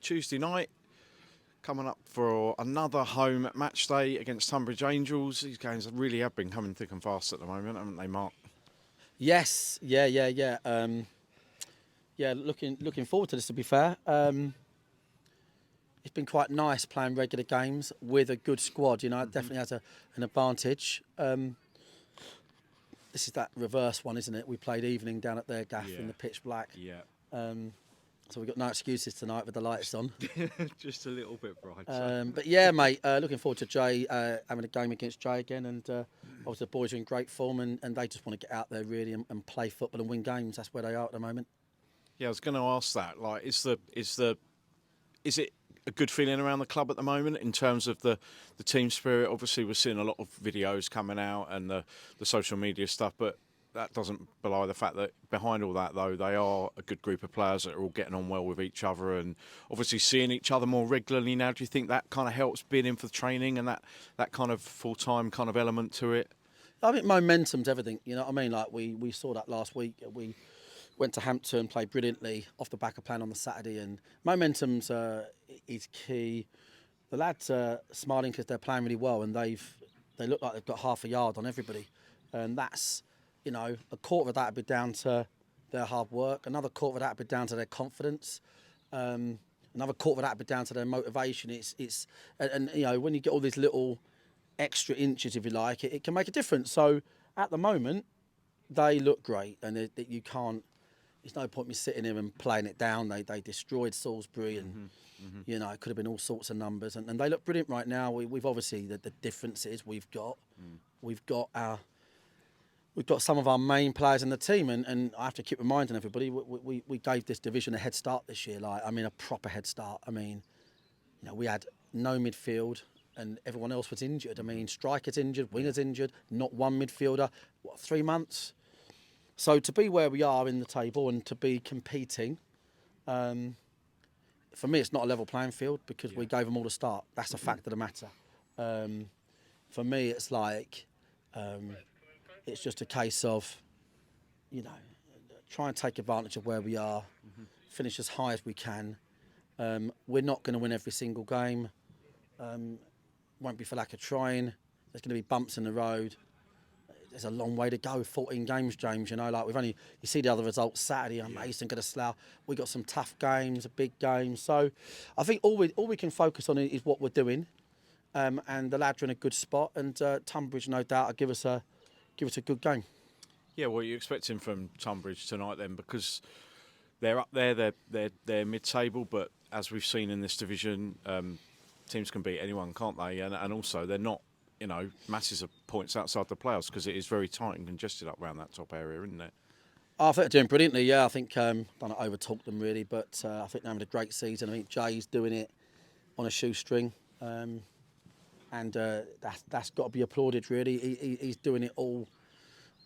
Tuesday night, coming up for another home match day against Tonbridge Angels. These games really have been coming thick and fast at the moment, haven't they, Mark? Yes, yeah. Looking forward to this, to be fair. It's been quite nice playing regular games with a good squad. You know, it definitely has an advantage. This is that reverse one, isn't it? We played evening down at their gaff in the pitch black. Yeah. So we've got no excuses tonight with the lights on. Just a little bit bright. But yeah, mate, looking forward to Jay, having a game against Jay again. And obviously the boys are in great form and they just want to get out there really and play football and win games. That's where they are at the moment. Yeah, I was going to ask that. Like, is it a good feeling around the club at the moment in terms of the team spirit? Obviously, we're seeing a lot of videos coming out and the social media stuff, but that doesn't belie the fact that behind all that, though, they are a good group of players that are all getting on well with each other and obviously seeing each other more regularly now. Do you think that kind of helps being in for the training and that kind of full-time kind of element to it? I think momentum's everything, you know what I mean? Like, we saw that last week. We went to Hampton, played brilliantly off the back of playing on the Saturday, and momentum's is key. The lads are smiling because they're playing really well, and they look like they've got half a yard on everybody, and that's, you know, a quarter of that would be down to their hard work. Another quarter of that would be down to their confidence. Another quarter of that would be down to their motivation. It's you know, when you get all these little extra inches, if you like, it can make a difference. So at the moment, they look great, and you can't. There's no point me sitting here and playing it down. They destroyed Salisbury, and you know, it could have been all sorts of numbers, and they look brilliant right now. We've obviously the difference is we've got some of our main players in the team, and I have to keep reminding everybody we gave this division a head start this year. Like, I mean, a proper head start. I mean, you know, we had no midfield, and everyone else was injured. I mean, strikers injured, wingers injured, not one midfielder. What, 3 months? So to be where we are in the table and to be competing, for me, it's not a level playing field because we gave them all the start. That's a fact of the matter. For me, it's like, it's just a case of, you know, try and take advantage of where we are, finish as high as we can. We're not going to win every single game. Won't be for lack of trying. There's going to be bumps in the road. There's a long way to go. 14 games, James. You know, like you see the other results Saturday. Mason got a slough. We got some tough games, a big game. So, I think all we can focus on is what we're doing, and the lads are in a good spot. And Tonbridge, no doubt, will give us a good game. Yeah, what are you expecting from Tonbridge tonight then? Because they're up there, they're mid-table, but as we've seen in this division, teams can beat anyone, can't they? And also they're not, you know, masses of points outside the playoffs because it is very tight and congested up around that top area, isn't it? I think they're doing brilliantly. Yeah, I think don't overtalk them really, but I think they're having a great season. I think Jay's doing it on a shoestring, and that's got to be applauded. Really, he's doing it all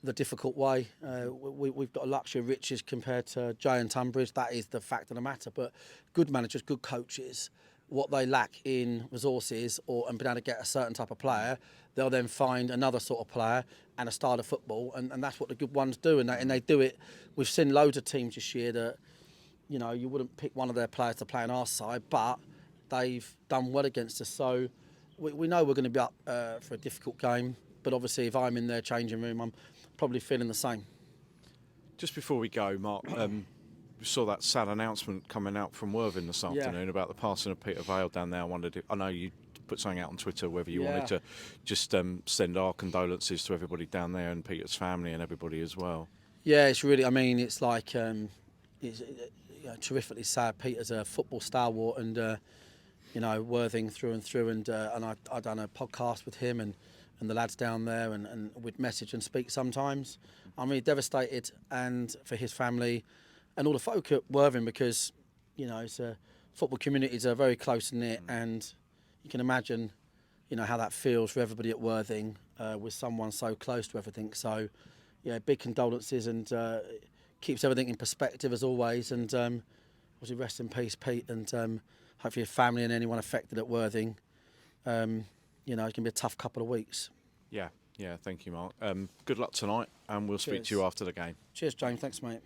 the difficult way. We've got a luxury of riches compared to Jay and Tonbridge. That is the fact of the matter. But good managers, good coaches, what they lack in resources and being able to get a certain type of player, they'll then find another sort of player and a style of football, and that's what the good ones do, and they do it. We've seen loads of teams this year that, you know, you wouldn't pick one of their players to play on our side, but they've done well against us. So we know we're going to be up for a difficult game, but obviously if I'm in their changing room, I'm probably feeling the same. Just before we go, Mark, we saw that sad announcement coming out from Worthing this afternoon about the passing of Peter Vale down there. I know you put something out on Twitter whether you wanted to just send our condolences to everybody down there and Peter's family and everybody as well. Yeah, it's really, I mean, it's like, it's terrifically sad. Peter's a football stalwart and, you know, Worthing through and through, and I done a podcast with him and the lads down there and we'd message and speak sometimes. I'm really devastated, and for his family and all the folk at Worthing, because, you know, it's a football communities are very close knit, and you can imagine, you know, how that feels for everybody at Worthing with someone so close to everything. So, yeah, big condolences, and keeps everything in perspective as always. And obviously, rest in peace, Pete, and hopefully your family and anyone affected at Worthing. You know, it can be a tough couple of weeks. Yeah, thank you, Mark. Good luck tonight, and we'll speak to you after the game. Cheers, James. Thanks, mate.